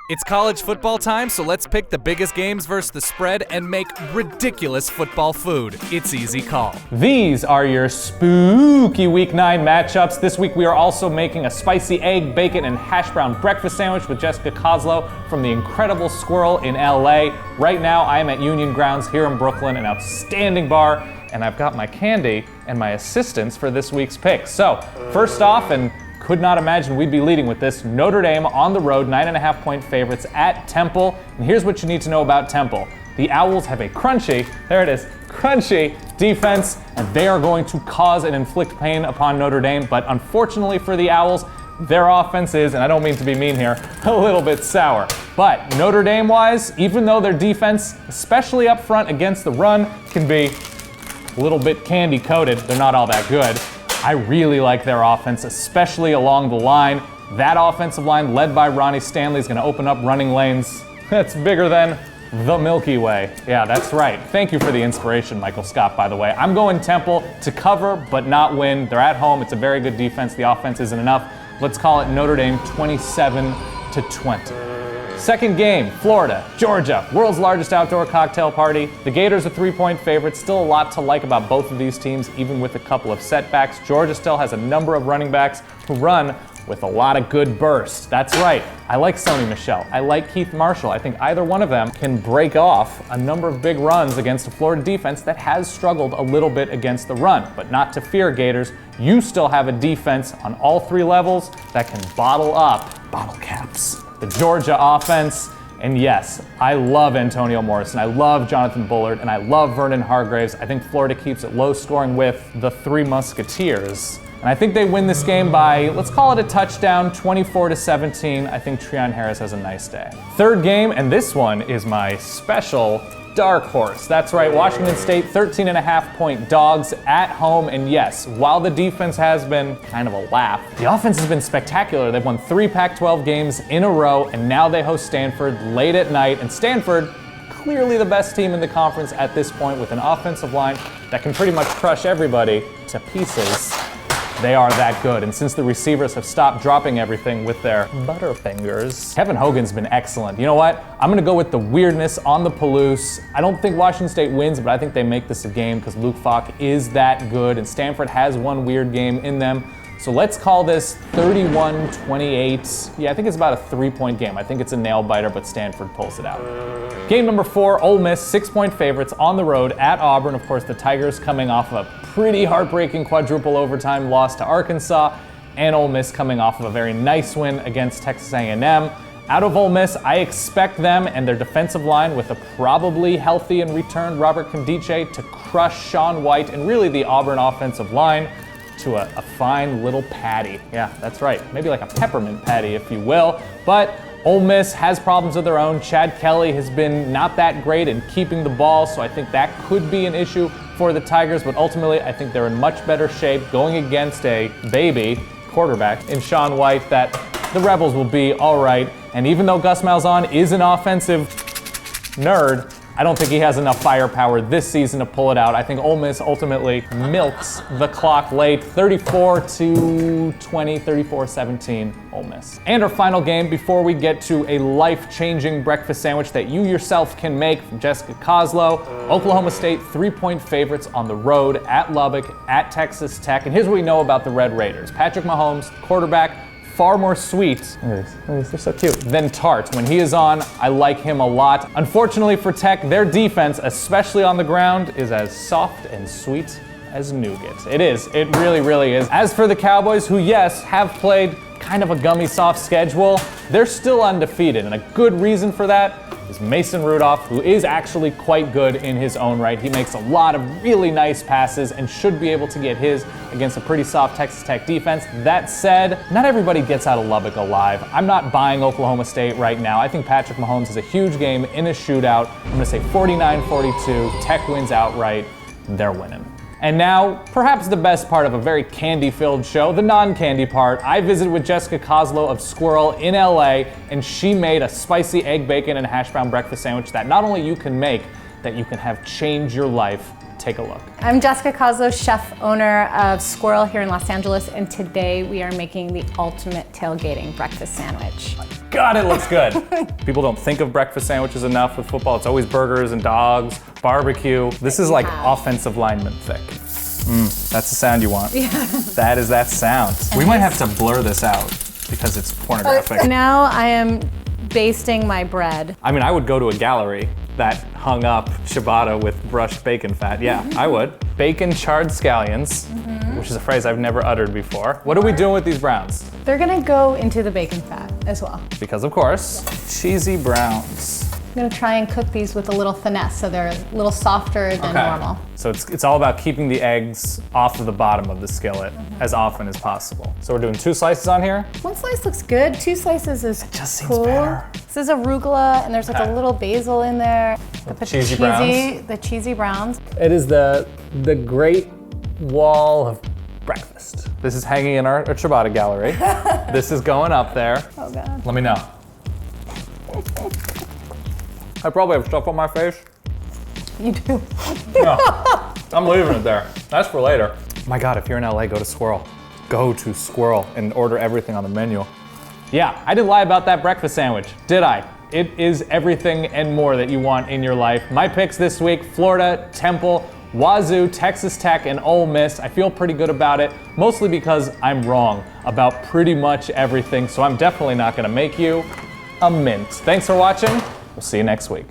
It's college football time, so let's pick the biggest games versus the spread and make ridiculous football food. It's easy call. These are your spooky Week 9 matchups. This week we are also making a spicy egg, bacon, and hash brown breakfast sandwich with Jessica Kozlow from the Incredible Squirrel in LA. Right now I am at Union Grounds here in Brooklyn, an outstanding bar, and I've got my candy and my assistants for this week's picks. So, first off, and could not imagine we'd be leading with this, Notre Dame on the road, 9.5-point favorites at Temple. And here's what you need to know about Temple. The Owls have a crunchy defense, and they are going to cause and inflict pain upon Notre Dame. But unfortunately for the Owls, their offense is, and I don't mean to be mean here, a little bit sour. But Notre Dame-wise, even though their defense, especially up front against the run, can be a little bit candy-coated, they're not all that good. I really like their offense, especially along the line. That offensive line, led by Ronnie Stanley, is going to open up running lanes that's bigger than the Milky Way. Yeah, that's right. Thank you for the inspiration, Michael Scott, by the way. I'm going Temple to cover but not win. They're at home. It's a very good defense. The offense isn't enough. Let's call it Notre Dame 27-20. Second game, Florida, Georgia, world's largest outdoor cocktail party. The Gators are 3-point favorites. Still a lot to like about both of these teams, even with a couple of setbacks. Georgia still has a number of running backs who run with a lot of good burst. That's right. I like Sony Michel. I like Keith Marshall. I think either one of them can break off a number of big runs against a Florida defense that has struggled a little bit against the run. But not to fear, Gators. You still have a defense on all three levels that can bottle up bottle caps. The Georgia offense, and yes, I love Antonio Morrison, I love Jonathan Bullard, and I love Vernon Hargraves. I think Florida keeps it low scoring with the Three Musketeers. And I think they win this game by, let's call it a touchdown, 24-17. I think Treon Harris has a nice day. Third game, and this one is my special dark horse. That's right, Washington State, 13.5-point dogs at home. And yes, while the defense has been kind of a laugh, the offense has been spectacular. They've won 3 Pac-12 games in a row, and now they host Stanford late at night. And Stanford, clearly the best team in the conference at this point, with an offensive line that can pretty much crush everybody to pieces. They are that good, and since the receivers have stopped dropping everything with their butterfingers, Kevin Hogan's been excellent. You know what? I'm gonna go with the weirdness on the Palouse. I don't think Washington State wins, but I think they make this a game because Luke Falk is that good, and Stanford has one weird game in them. So let's call this 31-28. Yeah, I think it's about a 3-point game. I think it's a nail-biter, but Stanford pulls it out. Game number 4, Ole Miss, 6-point favorites on the road at Auburn. Of course, the Tigers coming off of a pretty heartbreaking quadruple overtime loss to Arkansas, and Ole Miss coming off of a very nice win against Texas A&M. Out of Ole Miss, I expect them and their defensive line, with a probably healthy and returned Robert Kondiche, to crush Sean White and really the Auburn offensive line to a fine little patty. Yeah, that's right. Maybe like a peppermint patty, if you will. But Ole Miss has problems of their own. Chad Kelly has been not that great in keeping the ball, so I think that could be an issue for the Tigers. But ultimately, I think they're in much better shape going against a baby quarterback in Sean White, that the Rebels will be all right. And even though Gus Malzahn is an offensive nerd, I don't think he has enough firepower this season to pull it out. I think Ole Miss ultimately milks the clock late, 34-20, 34-17, Ole Miss. And our final game before we get to a life-changing breakfast sandwich that you yourself can make from Jessica Kozlow. Oklahoma State, 3-point favorites on the road at Lubbock, at Texas Tech. And here's what we know about the Red Raiders. Patrick Mahomes, quarterback, far more sweet, they're so cute, than tart. When he is on, I like him a lot. Unfortunately for Tech, their defense, especially on the ground, is as soft and sweet as nougat. It is. It really, really is. As for the Cowboys, who, yes, have played kind of a gummy soft schedule, they're still undefeated. And a good reason for that is Mason Rudolph, who is actually quite good in his own right. He makes a lot of really nice passes and should be able to get his against a pretty soft Texas Tech defense. That said, not everybody gets out of Lubbock alive. I'm not buying Oklahoma State right now. I think Patrick Mahomes is a huge game in a shootout. I'm gonna say 49-42. Tech wins outright. They're winning. And now, perhaps the best part of a very candy-filled show, the non-candy part. I visited with Jessica Kozlow of Squirrel in LA, and she made a spicy egg, bacon, and hash brown breakfast sandwich that not only you can make, that you can have change your life. Take a look. I'm Jessica Kozlow, chef owner of Squirrel here in Los Angeles, and today we are making the ultimate tailgating breakfast sandwich. God, it looks good. People don't think of breakfast sandwiches enough with football. It's always burgers and dogs, barbecue. This is like offensive lineman thick. That's the sound you want. Yeah. That is that sound. We might have to blur this out because it's pornographic. Now I am basting my bread. I mean, I would go to a gallery that hung up ciabatta with brushed bacon fat. Yeah, I would. Bacon charred scallions, which is a phrase I've never uttered before. What are we doing with these browns? They're gonna go into the bacon fat as well. Because of course, cheesy browns. I'm gonna try and cook these with a little finesse so they're a little softer than normal. So it's all about keeping the eggs off of the bottom of the skillet as often as possible. So we're doing 2 slices on here. 1 slice looks good, 2 slices is just seems cool. better. This is arugula and there's like a little basil in there. The cheesy browns. The cheesy browns. It is the great wall of breakfast. This is hanging in our ciabatta gallery. This is going up there. Oh God. Let me know. I probably have stuff on my face. You do. No, I'm leaving it there. That's for later. My God, if you're in LA, go to Squirrel. Go to Squirrel and order everything on the menu. Yeah, I didn't lie about that breakfast sandwich, did I? It is everything and more that you want in your life. My picks this week, Florida, Temple, Wazoo, Texas Tech, and Ole Miss. I feel pretty good about it, mostly because I'm wrong about pretty much everything, so I'm definitely not gonna make you a mint. Thanks for watching. We'll see you next week.